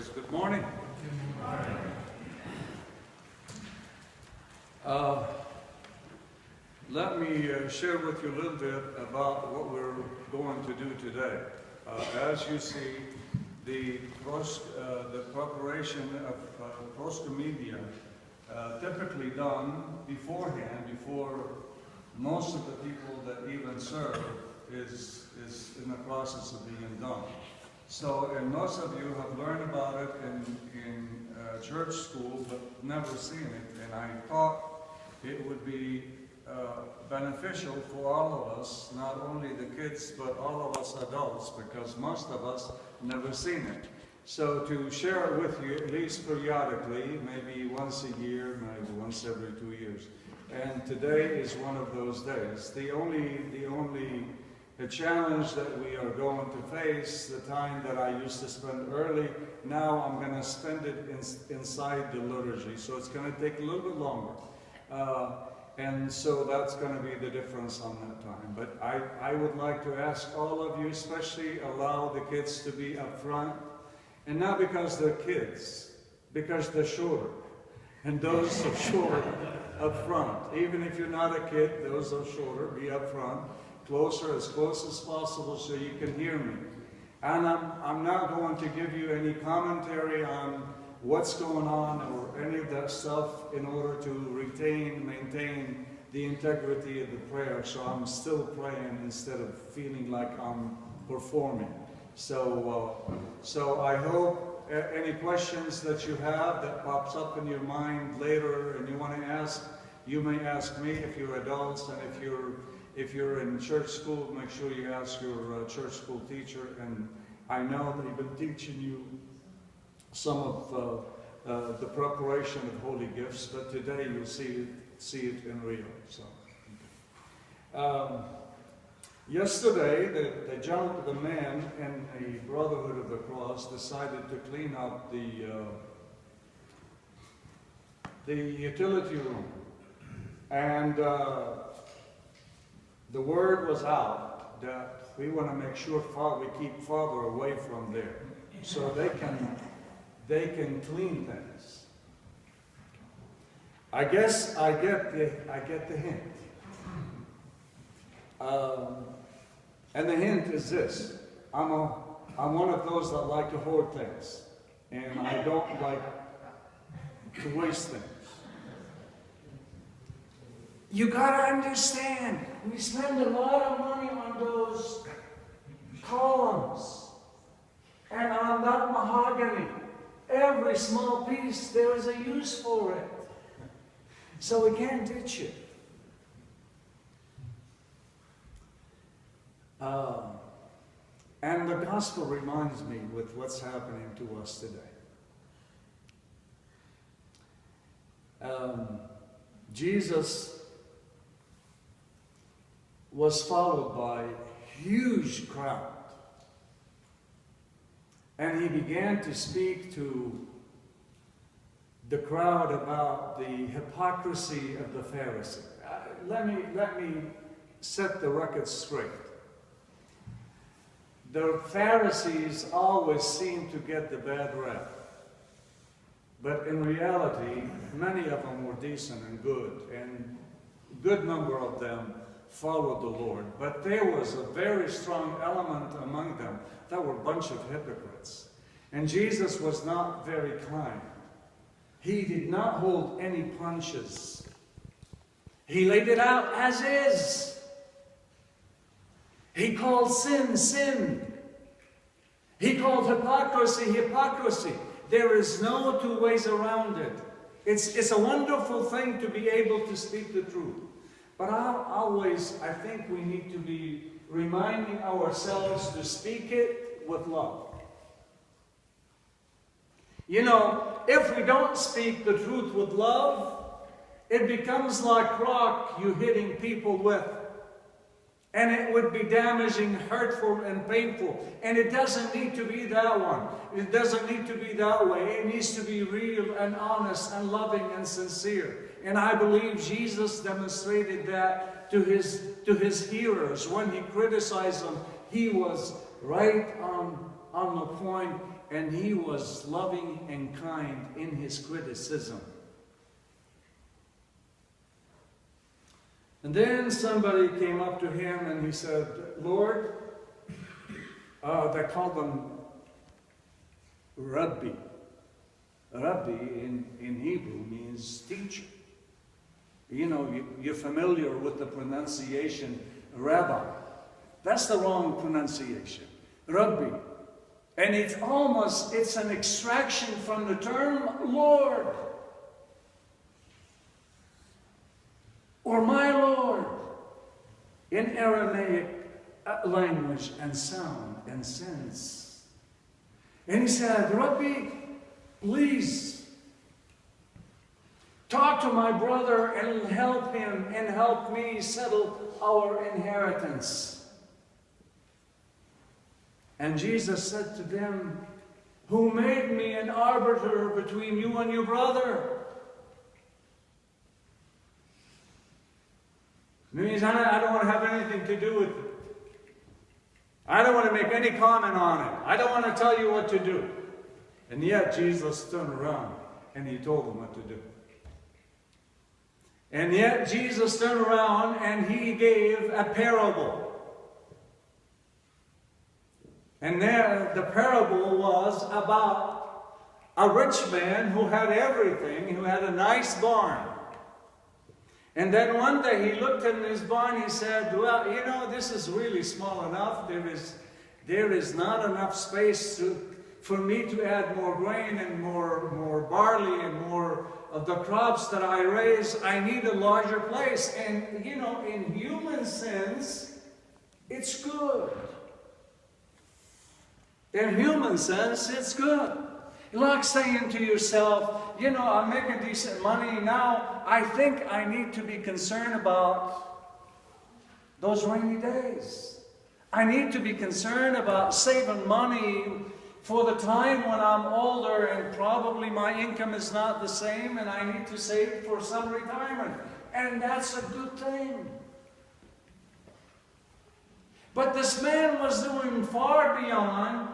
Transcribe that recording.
boys. Good morning. Let me share with you a little bit about what we're going to do today. As you see, the preparation of proscomedia, typically done beforehand, before most of the people that even serve is in the process of being done. So, and most of you have learned about it in church school, but never seen it. And I thought it would be beneficial for all of us, not only the kids, but all of us adults, because most of us never seen it. So to share it with you, at least periodically, maybe once a year, maybe once every 2 years. And today is one of those days. The challenge that we are going to face, the time that I used to spend early, now I'm going to spend it inside the liturgy. So it's going to take a little bit longer. And so that's going to be the difference on that time. But I would like to ask all of you, especially allow the kids to be up front. And not because they're kids, because they're shorter. And those are shorter up front. Even if you're not a kid, those are shorter, be up front. Closer, as close as possible so you can hear me. And I'm not going to give you any commentary on what's going on or any of that stuff in order to maintain the integrity of the prayer. So I'm still praying instead of feeling like I'm performing. So I hope any questions that you have that pops up in your mind later and you want to ask, you may ask me if you're adults, and if you're in church school, make sure you ask your church school teacher. And I know that he's been teaching you some of the preparation of holy gifts, but today you'll see it in real. So, yesterday, the man in the Brotherhood of the Cross decided to clean up the utility room, and the word was out that we want to make sure we keep Father away from there, so they can clean things. I guess I get the hint. And the hint is this: I'm one of those that like to hoard things, and I don't like to waste things. You gotta understand, we spend a lot of money on those columns and on that mahogany. Every small piece, there is a use for it. So we can't ditch it. And the gospel reminds me with what's happening to us today. Jesus was followed by a huge crowd. And he began to speak to the crowd about the hypocrisy of the Pharisee. Let me set the record straight. The Pharisees always seem to get the bad rep. But in reality, many of them were decent and good, and a good number of them followed the Lord. But there was a very strong element among them that were a bunch of hypocrites. And Jesus was not very kind. He did not hold any punches. He laid it out as is. He called sin, sin. He called hypocrisy, hypocrisy. There is no two ways around it. It's a wonderful thing to be able to speak the truth. But I think we need to be reminding ourselves to speak it with love. You know, if we don't speak the truth with love, it becomes like rock you're hitting people with. And it would be damaging, hurtful, and painful. And it doesn't need to be that one. It doesn't need to be that way. It needs to be real and honest and loving and sincere. And I believe Jesus demonstrated that to his hearers. When he criticized them, he was right on the point. and he was loving and kind in his criticism. And then somebody came up to him and he said, Lord, they called him Rabbi. Rabbi in Hebrew means teacher. You know, you're familiar with the pronunciation rabbi. That's the wrong pronunciation. Rabbi. And it's an extraction from the term Lord. Or my Lord. In Aramaic language and sound and sense. And he said, Rabbi, please talk to my brother and help him and help me settle our inheritance. And Jesus said to them, who made me an arbiter between you and your brother? It means I don't want to have anything to do with it. I don't want to make any comment on it. I don't want to tell you what to do. And yet Jesus turned around and he told them what to do. And yet Jesus turned around and he gave a parable. And there, the parable was about a rich man who had everything, who had a nice barn. And then one day he looked in his barn, he said, well, you know, this is really small enough. There is not enough space for me to add more grain and more barley and more of the crops that I raise. I need a larger place. And, you know, in human sense, it's good. In human sense, it's good. Like saying to yourself, you know, I'm making decent money now. I think I need to be concerned about those rainy days. I need to be concerned about saving money for the time when I'm older and probably my income is not the same and I need to save for some retirement. And that's a good thing. But this man was doing far beyond